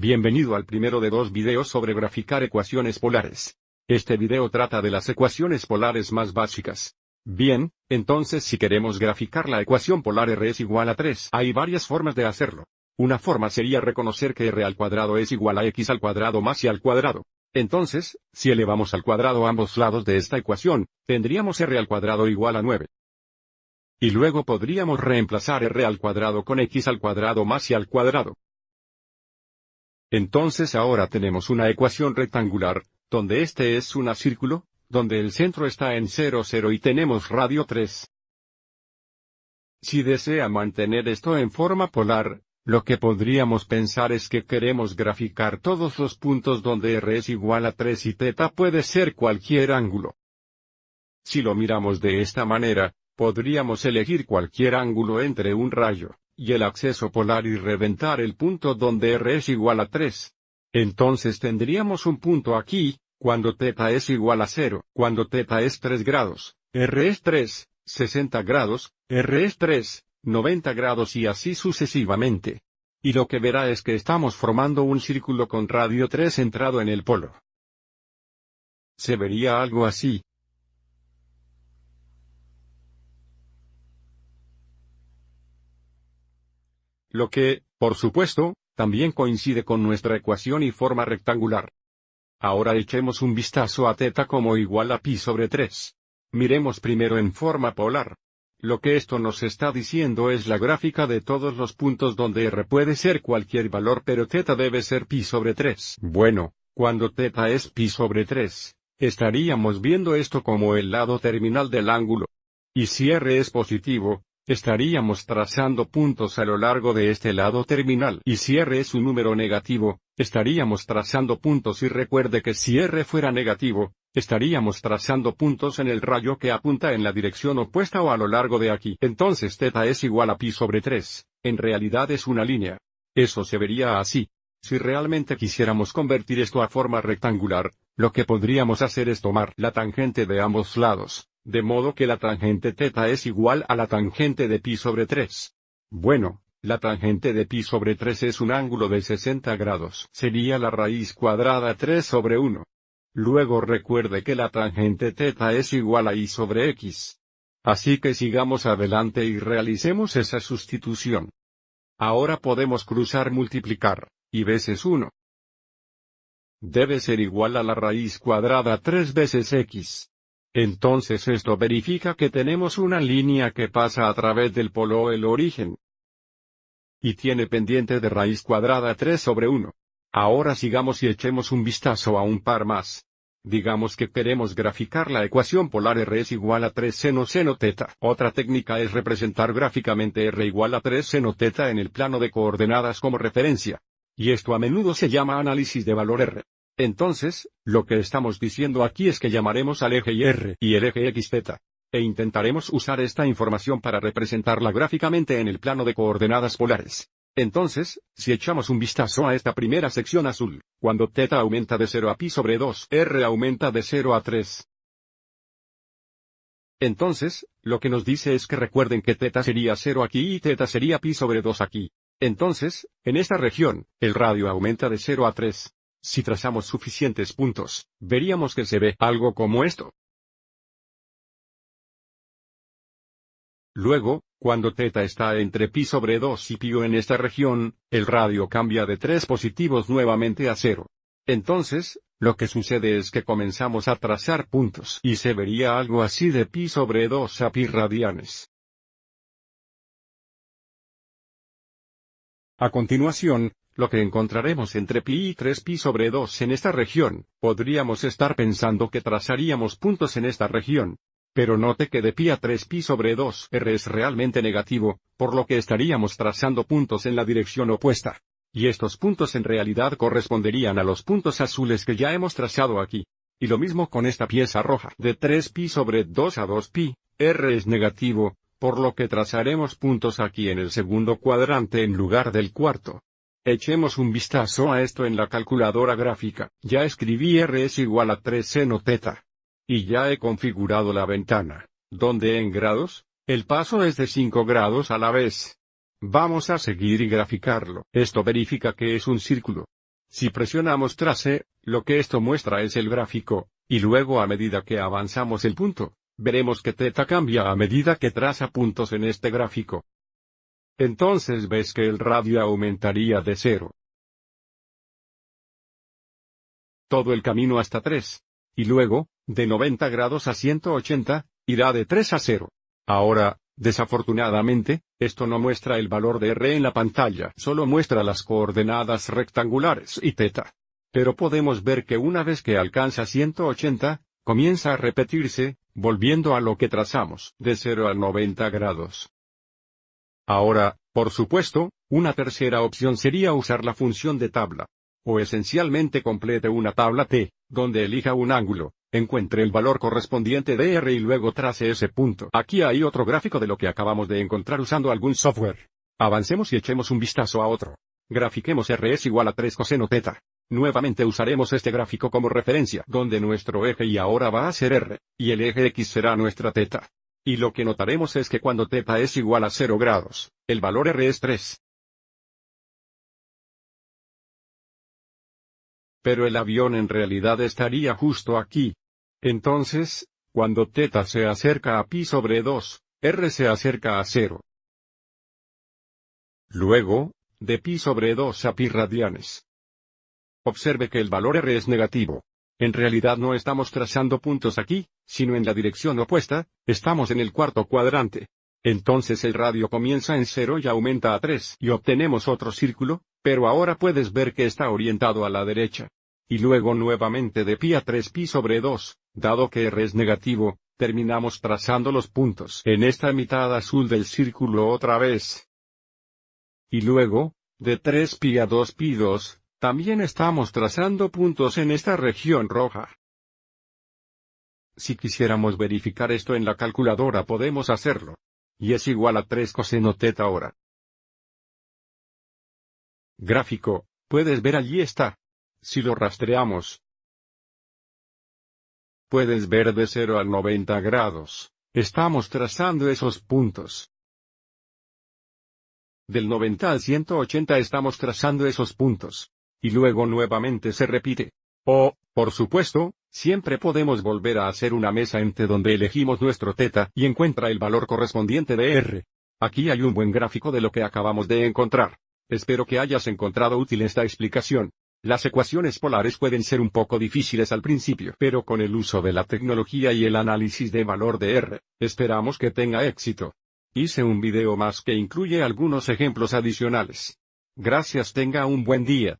Bienvenido al primero de 2 videos sobre graficar ecuaciones polares. Este video trata de las ecuaciones polares más básicas. Bien, entonces si queremos graficar la ecuación polar r es igual a 3, hay varias formas de hacerlo. Una forma sería reconocer que r al cuadrado es igual a x al cuadrado más y al cuadrado. Entonces, si elevamos al cuadrado ambos lados de esta ecuación, tendríamos r al cuadrado igual a 9. Y luego podríamos reemplazar r al cuadrado con x al cuadrado más y al cuadrado. Entonces ahora tenemos una ecuación rectangular, donde este es un círculo, donde el centro está en 0, 0 y tenemos radio 3. Si desea mantener esto en forma polar, lo que podríamos pensar es que queremos graficar todos los puntos donde r es igual a 3 y θ puede ser cualquier ángulo. Si lo miramos de esta manera, podríamos elegir cualquier ángulo entre un rayo y el acceso polar y reventar el punto donde r es igual a 3. Entonces tendríamos un punto aquí, cuando θ es igual a 0, cuando θ es 3 grados, r es 3, 60 grados, r es 3, 90 grados y así sucesivamente. Y lo que verá es que estamos formando un círculo con radio 3 centrado en el polo. Se vería algo así. Lo que, por supuesto, también coincide con nuestra ecuación y forma rectangular. Ahora echemos un vistazo a θ como igual a pi sobre 3. Miremos primero en forma polar. Lo que esto nos está diciendo es la gráfica de todos los puntos donde r puede ser cualquier valor pero θ debe ser pi sobre 3. Bueno, cuando θ es pi sobre 3, estaríamos viendo esto como el lado terminal del ángulo. Y si r es positivo, estaríamos trazando puntos a lo largo de este lado terminal. Y si r es un número negativo, estaríamos trazando puntos y recuerde que si r fuera negativo, estaríamos trazando puntos en el rayo que apunta en la dirección opuesta o a lo largo de aquí. Entonces θ es igual a pi sobre 3, en realidad es una línea. Eso se vería así. Si realmente quisiéramos convertir esto a forma rectangular, lo que podríamos hacer es tomar la tangente de ambos lados, de modo que la tangente θ es igual a la tangente de pi sobre 3. Bueno, la tangente de pi sobre 3 es un ángulo de 60 grados. Sería la raíz cuadrada 3 sobre 1. Luego recuerde que la tangente θ es igual a y sobre x. Así que sigamos adelante y realicemos esa sustitución. Ahora podemos cruzar multiplicar, y veces 1. Debe ser igual a la raíz cuadrada 3 veces x. Entonces esto verifica que tenemos una línea que pasa a través del polo o el origen. Y tiene pendiente de raíz cuadrada 3 sobre 1. Ahora sigamos y echemos un vistazo a un par más. Digamos que queremos graficar la ecuación polar r es igual a 3 seno θ. Otra técnica es representar gráficamente r igual a 3 seno θ en el plano de coordenadas como referencia. Y esto a menudo se llama análisis de valor r. Entonces, lo que estamos diciendo aquí es que llamaremos al eje y r y el eje xθ. E intentaremos usar esta información para representarla gráficamente en el plano de coordenadas polares. Entonces, si echamos un vistazo a esta primera sección azul, cuando θ aumenta de 0 a pi sobre 2, r aumenta de 0 a 3. Entonces, lo que nos dice es que recuerden que θ sería 0 aquí y θ sería pi sobre 2 aquí. Entonces, en esta región, el radio aumenta de 0 a 3. Si trazamos suficientes puntos, veríamos que se ve algo como esto. Luego, cuando θ está entre pi sobre 2 y pi en esta región, el radio cambia de 3 positivos nuevamente a 0. Entonces, lo que sucede es que comenzamos a trazar puntos y se vería algo así de pi sobre 2 a pi radianes. A continuación, lo que encontraremos entre pi y 3 pi sobre 2 en esta región, podríamos estar pensando que trazaríamos puntos en esta región. Pero note que de pi a 3 pi sobre 2 r es realmente negativo, por lo que estaríamos trazando puntos en la dirección opuesta. Y estos puntos en realidad corresponderían a los puntos azules que ya hemos trazado aquí. Y lo mismo con esta pieza roja. De 3 pi sobre 2 a 2 pi, r es negativo, por lo que trazaremos puntos aquí en el segundo cuadrante en lugar del cuarto. Echemos un vistazo a esto en la calculadora gráfica. Ya escribí r es igual a 3 seno θ. Y ya he configurado la ventana, donde en grados, el paso es de 5 grados a la vez. Vamos a seguir y graficarlo. Esto verifica que es un círculo. Si presionamos trace, lo que esto muestra es el gráfico, y luego a medida que avanzamos el punto, veremos que θ cambia a medida que traza puntos en este gráfico. Entonces ves que el radio aumentaría de 0. Todo el camino hasta 3. Y luego, de 90 grados a 180, irá de 3 a 0. Ahora, desafortunadamente, esto no muestra el valor de r en la pantalla, solo muestra las coordenadas rectangulares y θ. Pero podemos ver que una vez que alcanza 180, comienza a repetirse, volviendo a lo que trazamos, de 0 a 90 grados. Ahora, por supuesto, una tercera opción sería usar la función de tabla. O esencialmente complete una tabla T, donde elija un ángulo, encuentre el valor correspondiente de r y luego trace ese punto. Aquí hay otro gráfico de lo que acabamos de encontrar usando algún software. Avancemos y echemos un vistazo a otro. Grafiquemos r es igual a 3 coseno θ. Nuevamente usaremos este gráfico como referencia, donde nuestro eje y ahora va a ser r, y el eje x será nuestra θ. Y lo que notaremos es que cuando θ es igual a 0 grados, el valor r es 3. Pero el avión en realidad estaría justo aquí. Entonces, cuando θ se acerca a pi sobre 2, r se acerca a 0. Luego, de pi sobre 2 a pi radianes. Observe que el valor r es negativo. En realidad no estamos trazando puntos aquí, sino en la dirección opuesta, estamos en el cuarto cuadrante. Entonces el radio comienza en 0 y aumenta a 3 y obtenemos otro círculo, pero ahora puedes ver que está orientado a la derecha. Y luego nuevamente de pi a 3 pi sobre 2, dado que r es negativo, terminamos trazando los puntos en esta mitad azul del círculo otra vez. Y luego, de 3 pi a 2 pi 2, también estamos trazando puntos en esta región roja. Si quisiéramos verificar esto en la calculadora podemos hacerlo. Y es igual a 3 coseno θ ahora. Gráfico, puedes ver allí está. Si lo rastreamos, puedes ver de 0 a 90 grados. Estamos trazando esos puntos. Del 90 al 180 estamos trazando esos puntos. Y luego nuevamente se repite. Por supuesto, siempre podemos volver a hacer una mesa entre donde elegimos nuestro θ y encuentra el valor correspondiente de r. Aquí hay un buen gráfico de lo que acabamos de encontrar. Espero que hayas encontrado útil esta explicación. Las ecuaciones polares pueden ser un poco difíciles al principio, pero con el uso de la tecnología y el análisis de valor de r, esperamos que tenga éxito. Hice un video más que incluye algunos ejemplos adicionales. Gracias, tenga un buen día.